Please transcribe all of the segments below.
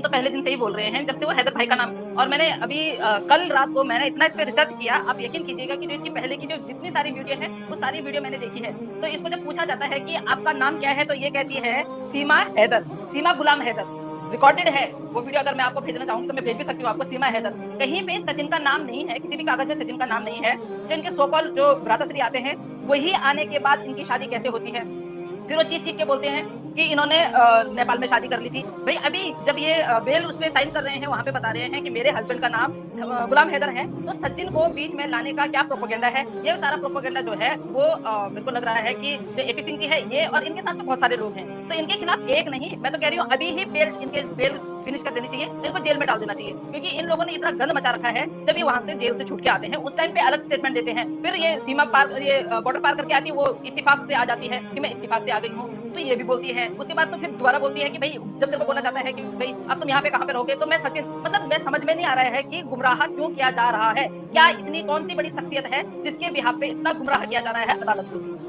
हम तो पहले दिन से ही बोल रहे हैं, जब से वो हैदर भाई का नाम। और मैंने अभी कल रात को मैंने इतना इस पे रिसर्च किया, आप यकीन कीजिएगा कि जो इसकी पहले की जो जितनी सारी वीडियो है वो सारी वीडियो मैंने देखी है। तो इसको जब पूछा जाता है कि आपका नाम क्या है, तो ये कहती है सीमा हैदर, सीमा गुलाम हैदर। रिकॉर्डेड है वो वीडियो, अगर मैं आपको भेजना चाहूंगी तो मैं भेज भी सकती हूँ आपको। सीमा हैदर, कहीं पे सचिन का नाम नहीं है, किसी भी कागज में सचिन का नाम नहीं है। जो इनके सोकॉल जो भ्राताश्री आते हैं, वही आने के बाद इनकी शादी कैसे होती है। फिर वो चीख चीख के बोलते हैं कि इन्होंने नेपाल में शादी कर ली थी। भाई अभी जब ये बेल उसमें साइन कर रहे हैं, वहां पे बता रहे हैं कि मेरे हस्बैंड का नाम गुलाम हैदर है। तो सचिन को बीच में लाने का क्या प्रोपोगेंडा है? ये सारा प्रोपोगेंडा जो है वो मेरे को लग रहा है कि जो एपी सिंह जी है ये, और इनके साथ तो बहुत सारे लोग हैं, तो इनके खिलाफ एक नहीं, मैं तो कह रही हूँ अभी ही बेल फिनिश कर देनी चाहिए, इनको जेल में डाल देना चाहिए। क्योंकि इन लोगों ने इतना गंद मचा रखा है। जब ये वहां से जेल से छूट के आते हैं उस टाइम पे अलग स्टेटमेंट देते हैं, फिर ये सीमा पार, ये बॉर्डर पार करके आती है, वो इत्तेफाक से आ जाती है कि मैं इत्तेफाक से आ गई हूँ, तो ये भी बोलती है। उसके बाद तो फिर दोबारा बोलती है कि भाई जब तेरे को बोला जाता है कि भाई अब तुम यहाँ पे कहाँ पे रहोगे, तो मैं सचिन, मतलब मैं समझ में नहीं आ रहा है कि गुमराह क्यों किया जा रहा है। क्या इतनी कौन सी बड़ी शख्सियत है जिसके बिहाफ पे इतना गुमराह किया जा रहा है?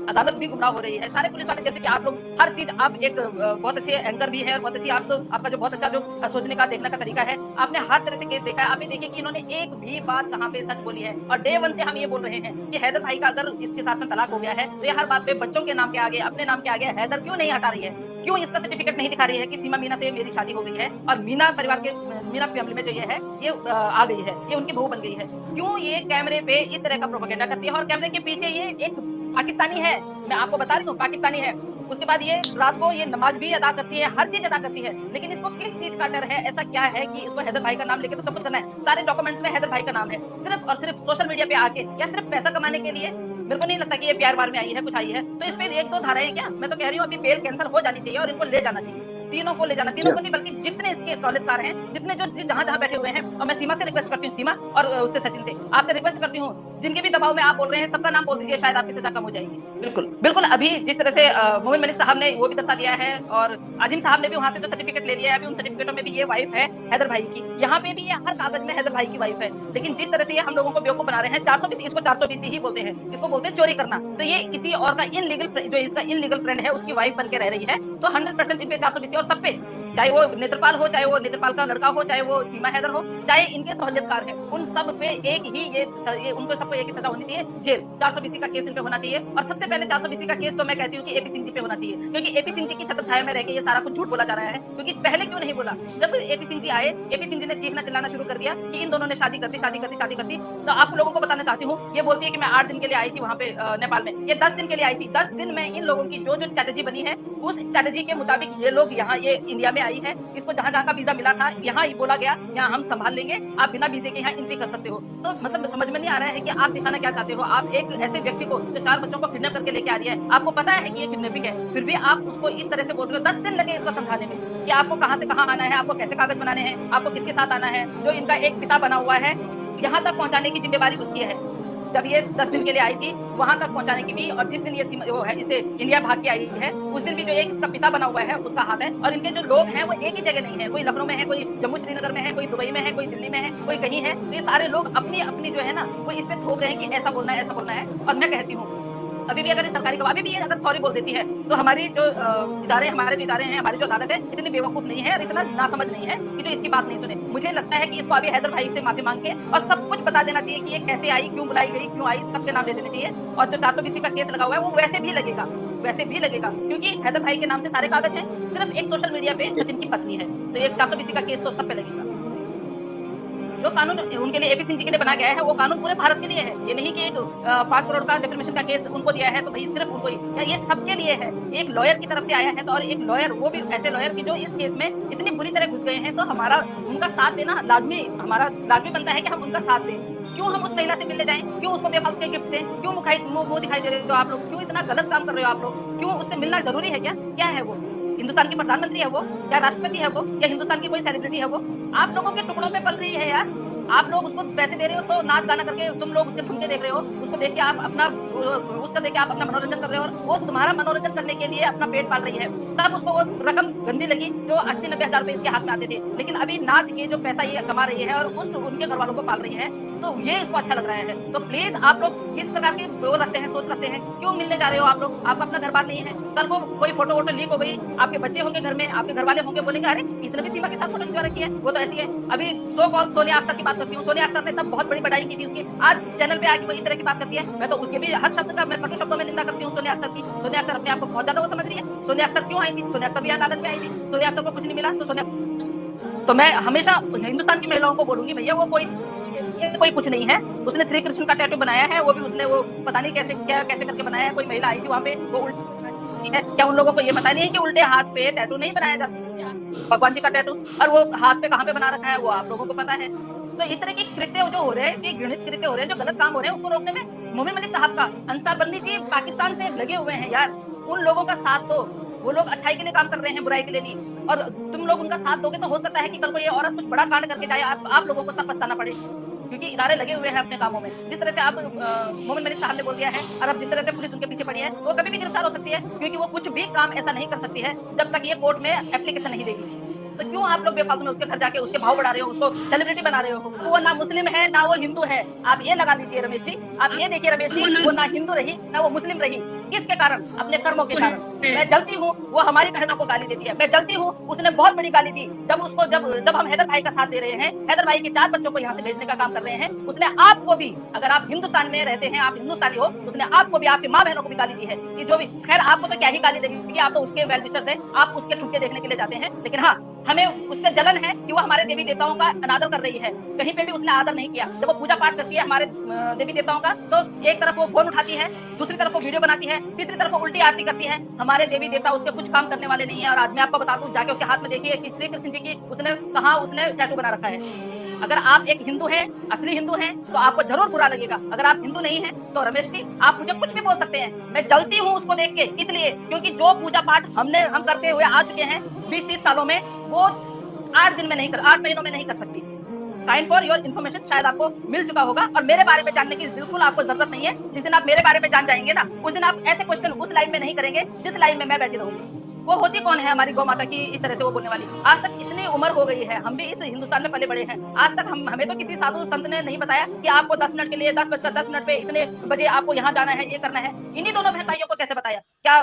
अदालत भी गुमराह हो रही है, सारे पुलिस वाले, जैसे कि आप लोग हर चीज, आप एक बहुत अच्छे एंकर भी है और बहुत अच्छी आप तो, आपका जो बहुत अच्छा जो सोचने का देखने का तरीका है, आपने हर तरह से केस देखा है। आप ये देखिए कि इन्होंने एक भी बात कहाँ पे सच बोली है। और डे वन से हम ये बोल रहे हैं कि हैदर भाई का अगर इसके साथ में तलाक हो गया है, तो ये हर बात पे बच्चों के नाम के आगे, अपने नाम के आगे हैदर क्यों नहीं हटा रही है? क्यों इसका सर्टिफिकेट नहीं दिखा रही है कि सीमा मीना से मेरी शादी हो गई है और मीना परिवार के, मीना फैमिली में जो ये है ये आ गई है, ये उनकी बहू बन गई है? क्यों ये कैमरे पे इस तरह का प्रोपेगेंडा करती है? और कैमरे के पीछे ये एक पाकिस्तानी है, मैं आपको बता रही हूँ, पाकिस्तानी है। उसके बाद ये रात को ये नमाज भी अदा करती है, हर चीज अदा करती है, लेकिन इसको किस चीज का डर है? ऐसा क्या है कि इसको हैदर भाई का नाम लेके तो सब कुछ करना है? सारे डॉक्यूमेंट्स में हैदर भाई का नाम है, सिर्फ और सिर्फ सोशल मीडिया पे आके, क्या सिर्फ पैसा कमाने के लिए? मेरे को नहीं लगता कि ये प्यार बार में आई है, कुछ आई है। तो इस पे एक दो धाराएं क्या, मैं तो कह रही हूँ अभी बेल कैंसिल हो जानी चाहिए और इनको ले जाना चाहिए, तीनों को ले जाना, तीनों को नहीं बल्कि जितने इसके दौलतकार हैं, जितने जो जहां जहां बैठे हुए हैं। और मैं सीमा से रिक्वेस्ट करती हूँ, सीमा और उससे सचिन से आपसे रिक्वेस्ट करती हूँ, जिनके भी दबाव में आप बोल रहे हैं सबका नाम बोल दीजिए, शायद आपकी सजा कम हो जाएगी। बिल्कुल बिल्कुल, अभी जिस तरह से मोमिन मलिक साहब ने वो भी दस्ता दिया है और आजिम साहब ने भी वहां से जो सर्टिफिकेट ले लिया है, अभी उन सर्टिफिकेटों में भी ये वाइफ है हैदर भाई की, यहाँ पे भी ये हर कागज में हैदर भाई की वाइफ है। लेकिन जिस तरह से ये हम लोगों को बेवकूफ बना रहे हैं, 420, इसको 420 ही बोलते हैं, इसको बोलते हैं चोरी करना। तो ये किसी और का इनलीगल, जो इसका इनलीगल फ्रेंड है उसकी वाइफ बन के रह रही है, तो 100% इन पे 420 और सब पे, चाहे वो नेत्रपाल हो, चाहे वो नेत्रपाल का लड़का हो, चाहे वो सीमा हैदर हो, चाहे इनके सहूलियतकार है, उन सब पे एक ही ये उनको सबको एक ही सजा होनी चाहिए, जेल। 420 का केस इन पे होना चाहिए। और सबसे पहले 420 का केस तो मैं कहती हूँ कि एपी सिंह जी पे होना चाहिए, क्योंकि एपी सिंह जी की छत्रछाया में रह के ये सारा कुछ झूठ बोला जा रहा है। क्योंकि पहले क्यों नहीं बोला? जब एपी सिंह जी आए, एपी सिंह जी ने चीखना चिल्लाना शुरू कर दिया कि इन दोनों ने शादी कर दी, शादी कर दी, शादी कर दी। तो आप लोगों को बताना चाहती हूँ, ये बोलती है कि मैं 8 दिन के लिए आई थी वहां पे नेपाल में, ये 10 दिन के लिए आई थी। 10 दिन में इन लोगों की जो जो स्ट्रेटेजी बनी है, उस स्ट्रेटेजी के मुताबिक ये लोग यहाँ, ये इंडिया में आई है, इसको जहाँ जहाँ का वीजा मिला था, यहाँ बोला गया यहाँ हम संभाल लेंगे, आप बिना वीजे के यहाँ एंट्री कर सकते हो। तो मतलब समझ में नहीं आ रहा है कि आप दिखाना क्या चाहते हो। आप एक ऐसे व्यक्ति को जो 4 बच्चों को किडनैप करके लेके आ रही है, आपको पता है कि ये किडनैपिंग है, फिर भी आप उसको इस तरह से बोल रहे हो। 10 दिन लगे इसको समझाने में कि आपको कहाँ से कहाँ आना है, आपको कैसे कागज बनाने हैं, आपको किसके साथ आना है। जो इनका एक पिता बना हुआ है, यहाँ तक पहुँचाने की जिम्मेवारी उसकी है। जब ये 10 दिन के लिए आई थी, वहां तक पहुंचाने की भी, और जिस दिन ये वो है इसे इंडिया भाग के आई है, उस दिन भी जो एक इसका पिता बना हुआ है उसका हाथ है। और इनके जो लोग हैं वो एक ही जगह नहीं है, कोई लखनऊ में है, कोई जम्मू श्रीनगर में है, कोई दुबई में है, कोई दिल्ली में है, कोई कहीं है। तो ये सारे लोग अपनी अपनी जो है ना, वो इस पे थोप रहे हैं कि ऐसा बोलना है, ऐसा बोलना है। और मैं कहती हूँ अभी भी अगर सरकारी गवाह भी अगर सॉरी बोल देती है, तो हमारी जो इदारे, हमारे जो इदारे हैं, हमारी जो अदालत है, इतनी बेवकूफ नहीं है और इतना नासमझ नहीं है कि जो इसकी बात नहीं सुने। मुझे लगता है कि इसको अभी हैदर भाई से माफी मांग के और सब कुछ बता देना चाहिए कि ये कैसे आई, क्यों बुलाई गई, क्यों आई, सबके नाम दे देने चाहिए। और जो 420 का केस लगा हुआ है वो वैसे भी लगेगा, वैसे भी लगेगा, क्योंकि हैदर भाई के नाम से सारे कागज हैं, सिर्फ एक सोशल मीडिया पे सचिन की पत्नी है, तो ये 420 का केस तो सब पे लगेगा। जो कानून उनके लिए एपी सिंह जी के लिए बना गया है, वो कानून पूरे भारत के लिए है। ये नहीं कि 5 करोड़ का डिफेमेशन का केस उनको दिया है तो भाई सिर्फ उनको ही, ये सबके लिए है। एक लॉयर की तरफ से आया है, तो और एक लॉयर, वो भी ऐसे लॉयर की जो इस केस में इतनी बुरी तरह घुस गए हैं, तो हमारा उनका साथ देना लाजमी, हमारा लाजमी बनता है कि हम उनका साथ दें। क्यों हम उस महिला से मिलने जाएं? क्यों उसको बेफालतू के गिफ्ट दें? क्यों मुंह दिखाई दे रहे हो आप लोग? क्यों इतना गलत काम कर रहे हो आप लोग? क्यों उससे मिलना जरूरी है? क्या है वो? हिंदुस्तान की प्रधानमंत्री है वो, या राष्ट्रपति है वो, या हिंदुस्तान की कोई सेलिब्रिटी है वो? आप लोगों के टुकड़ों में पल रही है यार। आप लोग उसको पैसे दे रहे हो तो नाच गाना करके तुम लोग उसके ठुमके देख रहे हो, उसको देख के आप अपना उसका देके आप अपना मनोरंजन कर रहे हो और वो तुम्हारा मनोरंजन करने के लिए अपना पेट पाल रही है। तब उसको वो रकम गंदी लगी जो 80-90 हज़ार रुपए इसके हाथ में आते थे। लेकिन अभी नाच के जो पैसा ये कमा रही है और उनके घर वालों को पाल रही है, तो ये इसको अच्छा लग रहा है। तो प्लीज आप लोग किस प्रकार की वो रखते हैं, सोच रखते हैं, क्यों मिलने जा रहे हो आप लोग? आप अपना घर बार नहीं है। कल को कोई फोटो वोटो लीक हो गई, आपके बच्चे होंगे घर में, आपके घर वाले होंगे, बोलेंगे अरे इसने भी सीमा के साथ फोटो खिंचवा रखी है, वो तो ऐसी है। अभी सो कॉल सोनिया अख्तर की बात करती हूँ, सोनिया अख्तर ने तब बहुत बड़ी बढ़ाई की थी उसकी, आज चैनल पे आके वो इस तरह की बात करती है। मैं तो उसके भी हर शब्द का मैं कटु शब्दों में निंदा करती हूँ सोनिया अख्तर की। सोनिया अख्तर अपने आप को बहुत ज्यादा वो समझ रही है। सोनिया अख्तर क्यों आई थी? सोनिया अख्तर भी अदालत में आई थी, सोनिया अख्तर को कुछ नहीं मिला, तो मैं हमेशा हिंदुस्तान की महिलाओं को बोलूंगी, भैया वो कोई कुछ नहीं है। उसने श्री कृष्ण का टैटू बनाया है, वो भी उसने वो पता नहीं कैसे करके बनाया है। कोई महिला आई थी वहां पे, वो उल्टी है। क्या उन लोगों को ये पता नहीं है कि उल्टे हाथ पे टैटू नहीं बनाया जाता, भगवान जी का टैटू, और वो हाथ पे कहाँ पे बना रखा है वो आप लोगों को पता है। तो इस तरह के कृत्य जो हो रहे हैं, ये घृणित कृत्य हो रहे हैं, जो गलत काम हो रहे हैं, उसको रोकने में मोमिन मलिक साहब का, अंसार बंदी जी पाकिस्तान से लगे हुए हैं यार, उन लोगों का साथ दो। वो लोग अच्छाई के लिए काम कर रहे हैं, बुराई के लिए नहीं। और तुम लोग उनका साथ दोगे तो हो सकता है कि कल को ये औरत कुछ बड़ा कांड करके जाए, आप लोगों को तब पछताना पड़े, क्योंकि इदारे लगे हुए हैं अपने कामों में। जिस तरह से आप मोमिन मलिक साहब ने बोल दिया है, और अब जिस तरह से पुलिस उनके पीछे पड़ी है, वो कभी भी गिरफ्तार हो सकती है, क्योंकि वो कुछ भी काम ऐसा नहीं कर सकती है जब तक ये कोर्ट में एप्लीकेशन नहीं देगी। तो क्यों आप लोग बेफालतू में उसके घर जाके उसके भाव बढ़ा रहे हो, उसको सेलिब्रिटी बना रहे हो? तो वो ना मुस्लिम है ना वो हिंदू है। आप ये लगा लीजिए रमेश जी, आप ये देखिए रमेश जी, वो ना हिंदू रही ना वो मुस्लिम रही। किसके कारण? अपने कर्मों के कारण। मैं जलती हूँ, वो हमारी बहनों को गाली देती है। मैं जलती हूँ, उसने बहुत बड़ी गाली दी जब हम हैदर भाई का साथ दे रहे हैं, हैदर भाई के 4 बच्चों को यहाँ से भेजने का काम कर रहे हैं। उसने आपको भी, अगर आप हिंदुस्तान में रहते हैं, आप हिंदुस्तानी हो, उसने आपको भी, आपकी माँ बहनों को भी गाली दी है कि जो भी। खैर आपको तो क्या ही गाली देगी, क्योंकि आप तो उसके वेल विशर थे, आप उसके छुट्टे देखने के लिए जाते हैं। लेकिन हाँ, हमें उससे जलन है कि वो हमारे देवी देवताओं का अनादर कर रही है। कहीं पे भी उसने आदर नहीं किया। जब वो पूजा पाठ करती है हमारे देवी देवताओं का, तो एक तरफ वो फोन उठाती है, दूसरी तरफ वो वीडियो बनाती है, तीसरी तरफ वो उल्टी आरती करती है। हमारे देवी देवता उसके कुछ काम करने वाले नहीं है। और आज मैं आपको बता दूं, जाके उसके हाथ में देखिए कि श्री कृष्ण जी की उसने टैटू बना रखा है। अगर आप एक हिंदू हैं, असली हिंदू हैं, तो आपको जरूर बुरा लगेगा। अगर आप हिंदू नहीं हैं, तो रमेश जी आप मुझे कुछ भी बोल सकते हैं। मैं जलती हूँ उसको देख के, इसलिए क्योंकि जो पूजा पाठ हम करते हुए आ चुके हैं 20-30 सालों में, वो 8 महीनों में नहीं कर सकती। काइंड फॉर योर इन्फॉर्मेशन, शायद आपको मिल चुका होगा। और मेरे बारे में जानने की बिल्कुल आपको जरूरत नहीं है। जिस दिन आप मेरे बारे में जान जाएंगे ना, उस दिन आप ऐसे क्वेश्चन उस लाइन में नहीं करेंगे जिस लाइन में मैं बैठी रहूंगी। वो होती कौन है हमारी गौ माता की इस तरह से वो बोलने वाली? आज तक इतनी उम्र हो गई है, हम भी इस हिंदुस्तान में पले बड़े हैं। आज तक हमें तो किसी साधु संत ने नहीं बताया कि आपको 10 मिनट के लिए 10:10 पे इतने बजे आपको यहाँ जाना है, ये करना है। इन्हीं दोनों बहन भाइयों को कैसे बताया? क्या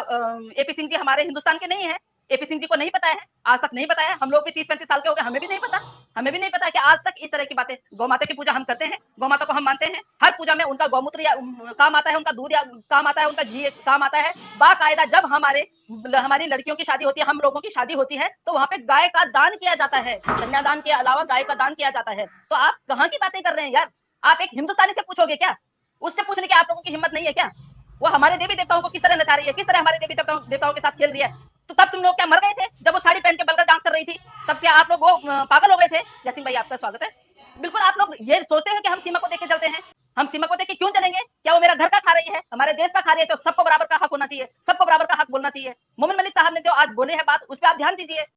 एपी सिंह जी हमारे हिंदुस्तान के नहीं है? एपी सिंह जी को नहीं पता है? आज तक नहीं बताया। हम लोग भी 30-35 साल के हो गए, हमें भी नहीं पता। हमें भी नहीं पता कि आज तक इस तरह की बातें। गौ माता की पूजा हम करते हैं, गौ माता को हम मानते हैं। हर पूजा में उनका गौमूत्र या काम आता है, उनका दूध या काम आता है, उनका घी काम आता है। बाकायदा जब हमारी लड़कियों की शादी होती है, हम लोगों की शादी होती है, तो वहां पे गाय का दान किया जाता है। कन्यादान के अलावा गाय का दान किया जाता है। तो आप कहाँ की बातें कर रहे हैं यार? आप एक हिंदुस्तानी से पूछोगे क्या? उससे पूछने की आप लोगों की हिम्मत नहीं है क्या? वो हमारे देवी देवताओं को किस तरह नचा रही है, किस तरह हमारे देवी देवताओं के साथ खेल रही है। तो तब तुम लोग क्या मर गए थे जब वो साड़ी पहन के बलकर डांस कर रही थी? तब क्या आप लोग वो पागल हो गए थे? जयसिंह भाई आपका स्वागत है। बिल्कुल आप लोग ये सोचते हैं कि हम सीमा को देख के चलते हैं। हम सीमा को देख के क्यों चलेंगे? क्या वो मेरा घर का खा रही है, हमारे देश का खा रही है? तो सबको बराबर का हक होना चाहिए, सबको बराबर का हक बोलना चाहिए। मोमिन मलिक साहब ने जो आज बोले हैं बात, उस पर आप ध्यान दीजिए।